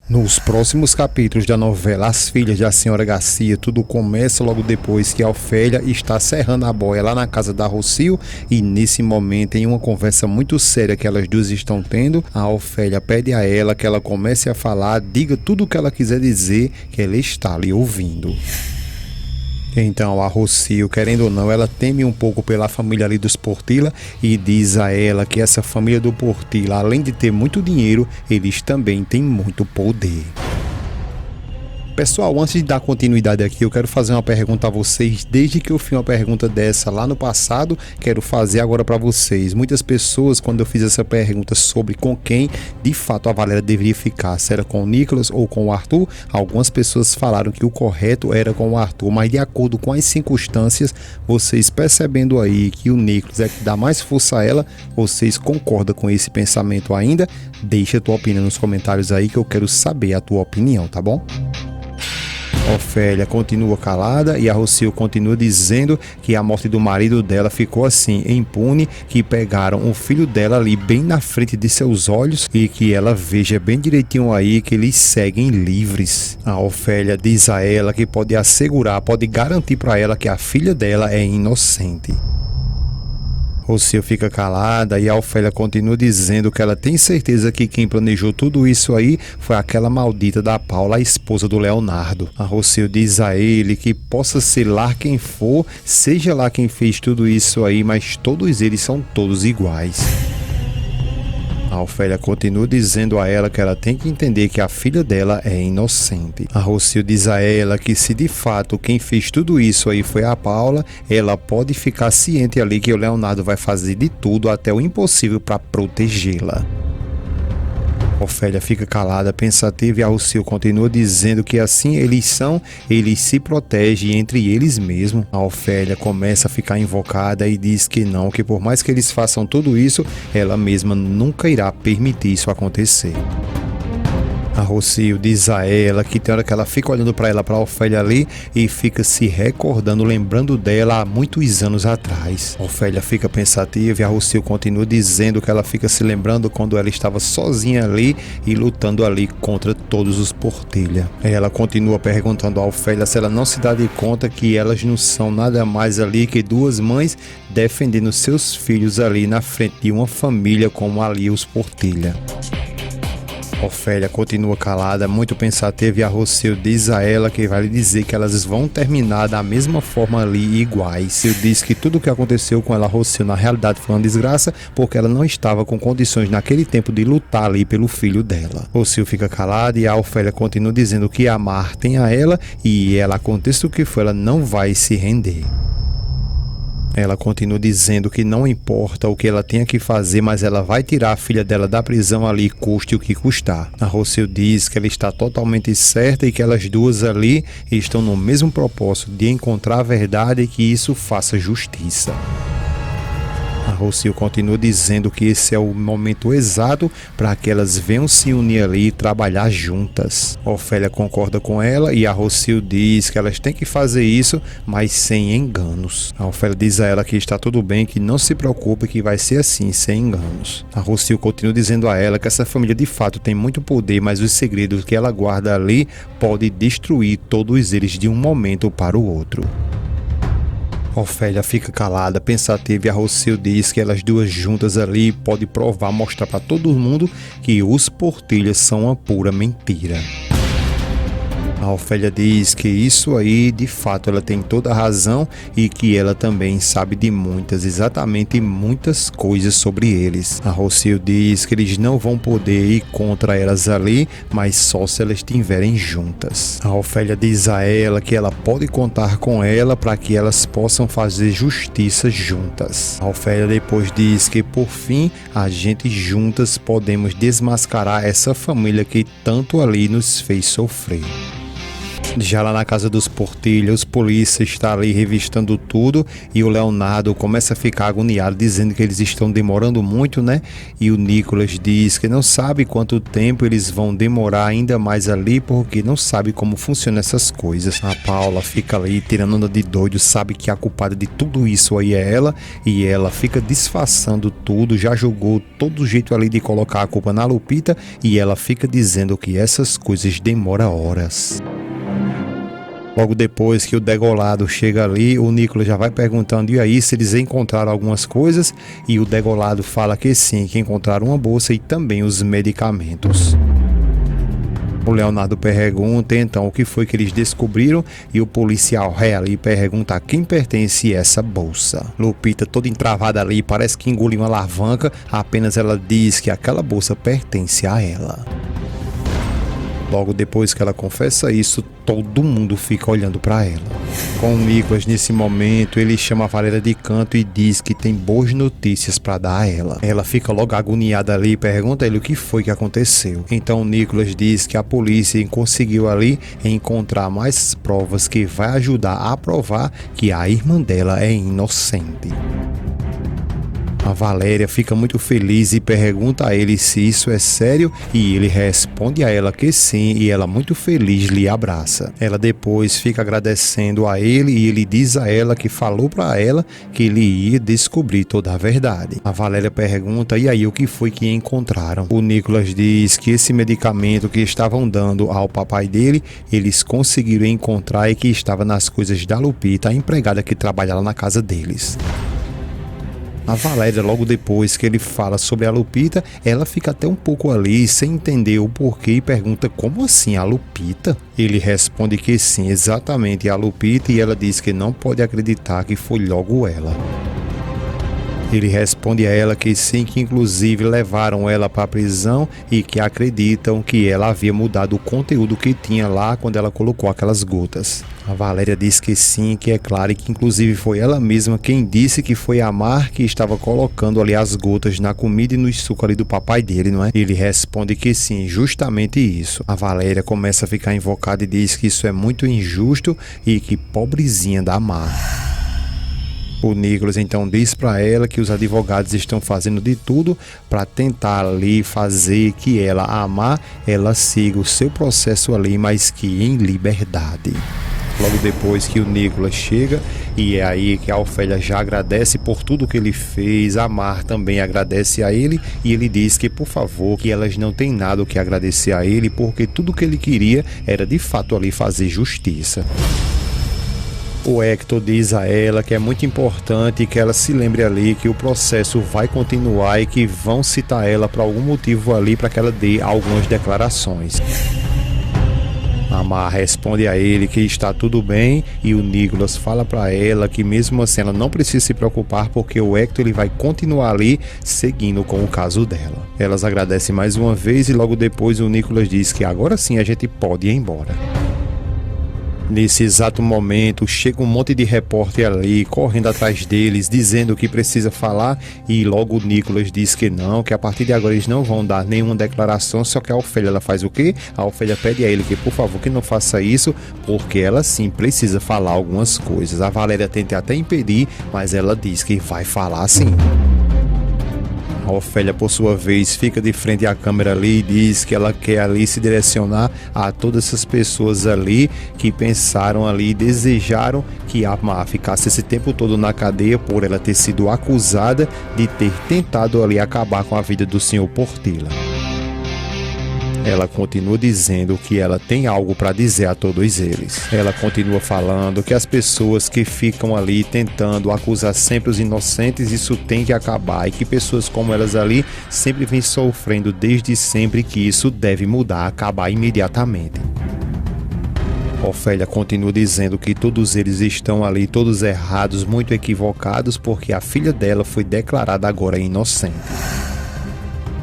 Nos próximos capítulos da novela As Filhas da Senhora Garcia, tudo começa logo depois que a Ofélia está serrando a boia lá na casa da Rocio e nesse momento, em uma conversa muito séria que elas duas estão tendo, a Ofélia pede a ela que ela comece a falar, diga tudo o que ela quiser dizer, que ela está ali ouvindo. Então a Rocio, querendo ou não, ela teme um pouco pela família ali dos Portilla e diz a ela que essa família do Portilla, além de ter muito dinheiro, eles também têm muito poder. Pessoal, antes de dar continuidade aqui, eu quero fazer uma pergunta a vocês. Desde que eu fiz uma pergunta dessa lá no passado, quero fazer agora para vocês. Muitas pessoas, quando eu fiz essa pergunta sobre com quem de fato a Valéria deveria ficar, se era com o Nicolas ou com o Arthur, algumas pessoas falaram que o correto era com o Arthur, mas de acordo com as circunstâncias, vocês percebendo aí que o Nicolas é que dá mais força a ela, vocês concordam com esse pensamento ainda? Deixa a tua opinião nos comentários aí que eu quero saber a tua opinião, tá bom? Ofélia continua calada e a Rocio continua dizendo que a morte do marido dela ficou assim, impune, que pegaram o filho dela ali bem na frente de seus olhos e que ela veja bem direitinho aí que eles seguem livres. A Ofélia diz a ela que pode assegurar, pode garantir para ela que a filha dela é inocente. Rocio fica calada e a Ofélia continua dizendo que ela tem certeza que quem planejou tudo isso aí foi aquela maldita da Paula, a esposa do Leonardo. A Rocio diz a ele que possa ser lá quem for, seja lá quem fez tudo isso aí, mas todos eles são todos iguais. A Ofélia continua dizendo a ela que ela tem que entender que a filha dela é inocente. A Rocio diz a ela que se de fato quem fez tudo isso aí foi a Paula, ela pode ficar ciente ali que o Leonardo vai fazer de tudo até o impossível para protegê-la. Ofélia fica calada, pensativa e a Rocio continua dizendo que assim eles se protegem entre eles mesmos. A Ofélia começa a ficar invocada e diz que não, que por mais que eles façam tudo isso, ela mesma nunca irá permitir isso acontecer. A Rocio diz a ela que tem hora que ela fica olhando para ela, para a Ofélia ali, e fica se recordando, lembrando dela há muitos anos atrás. A Ofélia fica pensativa e a Rocio continua dizendo que ela fica se lembrando quando ela estava sozinha ali e lutando ali contra todos os Portilla. Ela continua perguntando a Ofélia se ela não se dá de conta que elas não são nada mais ali que duas mães defendendo seus filhos ali na frente de uma família como ali os Portilla. Ofélia continua calada, muito pensativa e a Rocio diz a ela que vai lhe dizer que elas vão terminar da mesma forma ali iguais. Eu diz que tudo o que aconteceu com ela, Rocio, na realidade foi uma desgraça porque ela não estava com condições naquele tempo de lutar ali pelo filho dela. Rocio fica calada e a Ofélia continua dizendo que amar tem a ela e ela, aconteça o que for, ela não vai se render. Ela continua dizendo que não importa o que ela tenha que fazer, mas ela vai tirar a filha dela da prisão ali, custe o que custar. A Rocio diz que ela está totalmente certa e que elas duas ali estão no mesmo propósito de encontrar a verdade e que isso faça justiça. A Rocio continua dizendo que esse é o momento exato para que elas venham se unir ali e trabalhar juntas. A Ofélia concorda com ela e a Rocio diz que elas têm que fazer isso, mas sem enganos. A Ofélia diz a ela que está tudo bem, que não se preocupe, que vai ser assim, sem enganos. A Rocio continua dizendo a ela que essa família de fato tem muito poder, mas os segredos que ela guarda ali podem destruir todos eles de um momento para o outro. Ofélia fica calada, pensativa e a Rocio diz que elas duas juntas ali podem provar, mostrar para todo mundo que os Portilla são uma pura mentira. A Ofélia diz que isso aí, de fato, ela tem toda a razão e que ela também sabe de exatamente muitas coisas sobre eles. A Rocio diz que eles não vão poder ir contra elas ali, mas só se elas estiverem juntas. A Ofélia diz a ela que ela pode contar com ela para que elas possam fazer justiça juntas. A Ofélia depois diz que, por fim, a gente juntas podemos desmascarar essa família que tanto ali nos fez sofrer. Já lá na casa dos Portilha, os polícias estão ali revistando tudo e o Leonardo começa a ficar agoniado, dizendo que eles estão demorando muito, né? E o Nicolas diz que não sabe quanto tempo eles vão demorar ainda mais ali, porque não sabe como funcionam essas coisas. A Paula fica ali tirando onda de doido, sabe que a culpada de tudo isso aí é ela, e ela fica disfarçando tudo, já jogou todo jeito ali de colocar a culpa na Lupita, e ela fica dizendo que essas coisas demoram horas. Logo depois que o degolado chega ali, o Nicolas já vai perguntando e aí se eles encontraram algumas coisas, e o degolado fala que sim, que encontraram uma bolsa e também os medicamentos. O Leonardo pergunta então o que foi que eles descobriram, e o policial ali pergunta a quem pertence essa bolsa. Lupita, toda entravada ali, parece que engoliu uma alavanca, apenas ela diz que aquela bolsa pertence a ela. Logo depois que ela confessa isso, todo mundo fica olhando para ela. Com o Nicolas, nesse momento, ele chama a Valéria de canto e diz que tem boas notícias para dar a ela. Ela fica logo agoniada ali e pergunta a ele o que foi que aconteceu. Então o Nicolas diz que a polícia conseguiu ali encontrar mais provas que vai ajudar a provar que a irmã dela é inocente. A Valéria fica muito feliz e pergunta a ele se isso é sério, e ele responde a ela que sim, e ela muito feliz lhe abraça. Ela depois fica agradecendo a ele e ele diz a ela que falou para ela que ele ia descobrir toda a verdade. A Valéria pergunta e aí o que foi que encontraram. O Nicolas diz que esse medicamento que estavam dando ao papai dele, eles conseguiram encontrar e que estava nas coisas da Lupita, a empregada que trabalha lá na casa deles. A Valéria, logo depois que ele fala sobre a Lupita, ela fica até um pouco ali sem entender o porquê e pergunta como assim a Lupita? Ele responde que sim, exatamente a Lupita, e ela diz que não pode acreditar que foi logo ela. Ele responde a ela que sim, que inclusive levaram ela para a prisão e que acreditam que ela havia mudado o conteúdo que tinha lá quando ela colocou aquelas gotas. A Valéria diz que sim, que é claro, e que inclusive foi ela mesma quem disse que foi a Mar que estava colocando ali as gotas na comida e no suco ali do papai dele, não é? Ele responde que sim, justamente isso. A Valéria começa a ficar invocada e diz que isso é muito injusto e que pobrezinha da Mar. O Nicolas então diz para ela que os advogados estão fazendo de tudo para tentar ali fazer que ela, a Mar, ela siga o seu processo ali, mas que em liberdade. Logo depois que o Nicolas chega, e é aí que a Ofélia já agradece por tudo que ele fez, a Mar também agradece a ele, e ele diz que por favor, que elas não têm nada o que agradecer a ele, porque tudo que ele queria era de fato ali fazer justiça. O Hector diz a ela que é muito importante que ela se lembre ali que o processo vai continuar e que vão citar ela para algum motivo ali para que ela dê algumas declarações. A Mar responde a ele que está tudo bem, e o Nicolas fala para ela que mesmo assim ela não precisa se preocupar porque o Hector ele vai continuar ali seguindo com o caso dela. Elas agradecem mais uma vez e logo depois o Nicolas diz que agora sim a gente pode ir embora. Nesse exato momento, chega um monte de repórter ali, correndo atrás deles, dizendo que precisa falar, e logo o Nicolas diz que não, que a partir de agora eles não vão dar nenhuma declaração, só que a Ofélia, ela faz o quê? A Ofélia pede a ele que, por favor, que não faça isso, porque ela sim precisa falar algumas coisas. A Valéria tenta até impedir, mas ela diz que vai falar sim. A Ofélia, por sua vez, fica de frente à câmera ali e diz que ela quer ali se direcionar a todas essas pessoas ali que pensaram ali e desejaram que a Mar ficasse esse tempo todo na cadeia por ela ter sido acusada de ter tentado ali acabar com a vida do Sr. Portilla. Ela continua dizendo que ela tem algo para dizer a todos eles. Ela continua falando que as pessoas que ficam ali tentando acusar sempre os inocentes, isso tem que acabar, e que pessoas como elas ali sempre vêm sofrendo desde sempre, que isso deve mudar, acabar imediatamente. Ofélia continua dizendo que todos eles estão ali, todos errados, muito equivocados, porque a filha dela foi declarada agora inocente.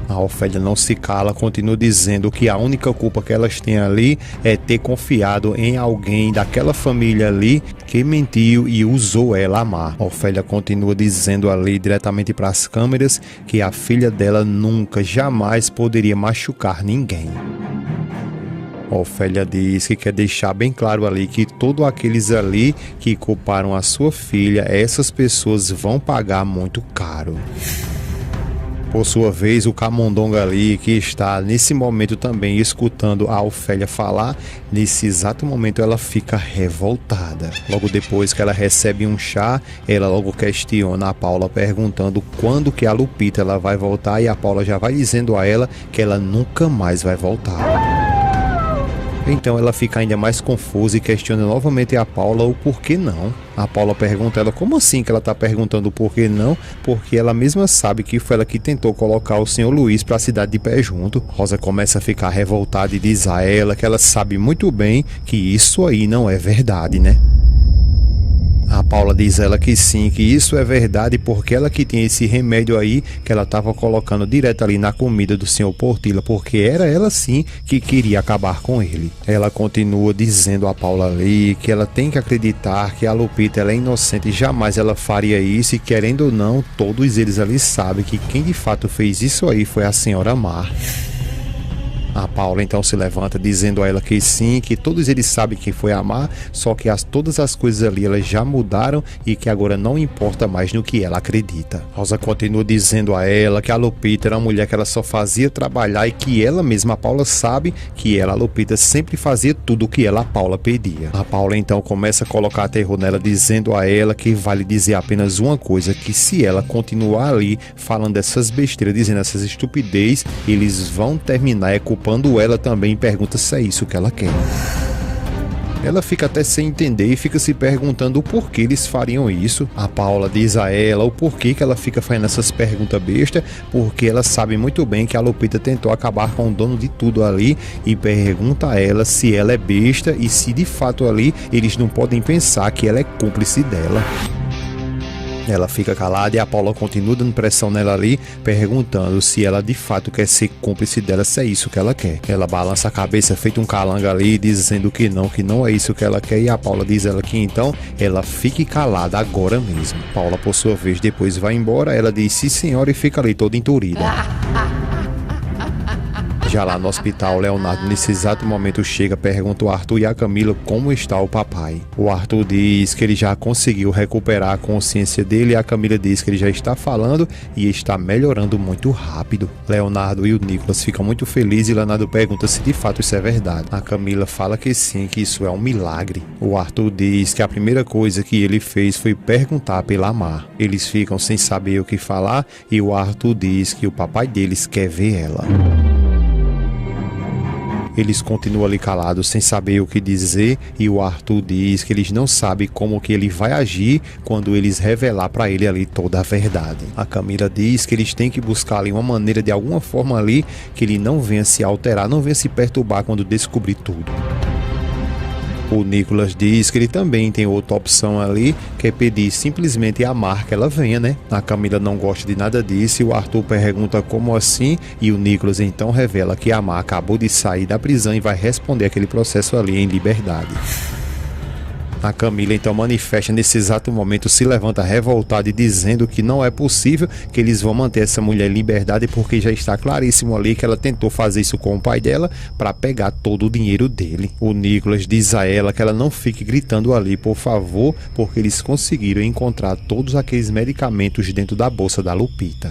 A Ofélia não se cala, continua dizendo que a única culpa que elas têm ali é ter confiado em alguém daquela família ali que mentiu e usou ela, a Mar. A Ofélia continua dizendo ali diretamente para as câmeras que a filha dela nunca, jamais poderia machucar ninguém. Ofélia diz que quer deixar bem claro ali que todos aqueles ali que culparam a sua filha, essas pessoas vão pagar muito caro. Por sua vez, o Camundonga ali, que está nesse momento também escutando a Ofélia falar, nesse exato momento ela fica revoltada. Logo depois que ela recebe um chá, ela logo questiona a Paula perguntando quando que a Lupita ela vai voltar, e a Paula já vai dizendo a ela que ela nunca mais vai voltar. Então ela fica ainda mais confusa e questiona novamente a Paula o porquê não. A Paula pergunta a ela como assim que ela está perguntando o porquê não, porque ela mesma sabe que foi ela que tentou colocar o Sr. Luiz para a cidade de pé junto. Rosa começa a ficar revoltada e diz a ela que ela sabe muito bem que isso aí não é verdade, né? A Paula diz a ela que sim, que isso é verdade, porque ela que tem esse remédio aí que ela estava colocando direto ali na comida do Sr. Portilla, porque era ela sim que queria acabar com ele. Ela continua dizendo a Paula ali que ela tem que acreditar que a Lupita ela é inocente e jamais ela faria isso, e querendo ou não, todos eles ali sabem que quem de fato fez isso aí foi a senhora Mar. A Paula então se levanta dizendo a ela que sim, que todos eles sabem que foi a Mar, só que todas as coisas ali elas já mudaram e que agora não importa mais no que ela acredita. Rosa continua dizendo a ela que a Lupita era uma mulher que ela só fazia trabalhar e que ela mesma, a Paula, sabe que ela, a Lupita, sempre fazia tudo o que ela, a Paula, pedia. A Paula então começa a colocar terror nela dizendo a ela que vale dizer apenas uma coisa, que se ela continuar ali falando dessas besteiras, dizendo essas estupidez, eles vão terminar culpando ela também, e pergunta se é isso que ela quer. Ela fica até sem entender e fica se perguntando o porquê eles fariam isso. A Paula diz a ela o porquê que ela fica fazendo essas perguntas bestas, porque ela sabe muito bem que a Lupita tentou acabar com o dono de tudo ali, e pergunta a ela se ela é besta e se de fato ali eles não podem pensar que ela é cúmplice dela. Ela fica calada e a Paula continua dando pressão nela ali, perguntando se ela de fato quer ser cúmplice dela, se é isso que ela quer. Ela balança a cabeça feito um calanga ali, dizendo que não é isso que ela quer, e a Paula diz a ela que então ela fique calada agora mesmo. Paula, por sua vez, depois vai embora, ela diz sim senhora e fica ali toda enturida. Já lá no hospital, Leonardo nesse exato momento chega, pergunta ao Arthur e a Camila como está o papai. O Arthur diz que ele já conseguiu recuperar a consciência dele, e a Camila diz que ele já está falando e está melhorando muito rápido. Leonardo e o Nicolas ficam muito felizes e Leonardo pergunta se de fato isso é verdade. A Camila fala que sim, que isso é um milagre. O Arthur diz que a primeira coisa que ele fez foi perguntar pela Mar. Eles ficam sem saber o que falar e o Arthur diz que o papai deles quer ver ela. Eles continuam ali calados sem saber o que dizer, e o Arthur diz que eles não sabem como que ele vai agir quando eles revelar para ele ali toda a verdade. A Camila diz que eles têm que buscar ali uma maneira de alguma forma ali que ele não venha se alterar, não venha se perturbar quando descobrir tudo. O Nicolas diz que ele também tem outra opção ali, que é pedir simplesmente a Mar que ela venha, né? A Camila não gosta de nada disso e o Arthur pergunta como assim, e o Nicolas então revela que a Mar acabou de sair da prisão e vai responder aquele processo ali em liberdade. A Camila então manifesta nesse exato momento, se levanta revoltada e dizendo que não é possível que eles vão manter essa mulher em liberdade, porque já está claríssimo ali que ela tentou fazer isso com o pai dela para pegar todo o dinheiro dele. O Nicolas diz a ela que ela não fique gritando ali, por favor, porque eles conseguiram encontrar todos aqueles medicamentos dentro da bolsa da Lupita.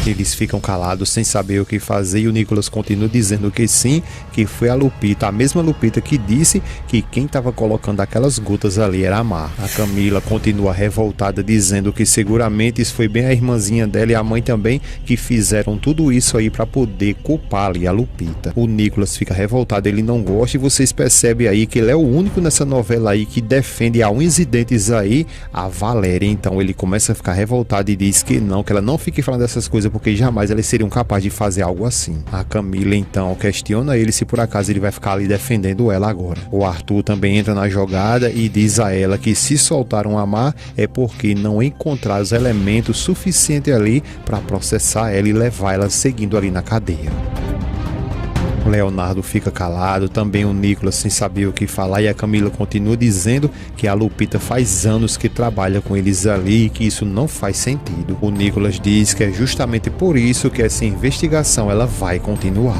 Eles ficam calados sem saber o que fazer e o Nicolas continua dizendo que sim, que foi a Lupita, a mesma Lupita que disse que quem estava colocando aquelas gotas ali era a Mar. A Camila continua revoltada dizendo que seguramente isso foi bem a irmãzinha dela e a mãe também que fizeram tudo isso aí para poder culpar ali a Lupita. O Nicolas fica revoltado, ele não gosta e vocês percebem aí que ele é o único nessa novela aí que defende a unhas e dentes aí a Valéria. Então ele começa a ficar revoltado e diz que ela não fique falando dessas coisas porque jamais eles seriam capazes de fazer algo assim. A Camila então questiona ele se por acaso ele vai ficar ali defendendo ela agora. O Arthur também entra na jogada e diz a ela que se soltaram a Mar é porque não encontraram os elementos suficientes ali para processar ela e levar ela seguindo ali na cadeia. O Leonardo fica calado, também o Nicolas sem saber o que falar, e a Camila continua dizendo que a Lupita faz anos que trabalha com eles ali e que isso não faz sentido. O Nicolas diz que é justamente por isso que essa investigação ela vai continuar.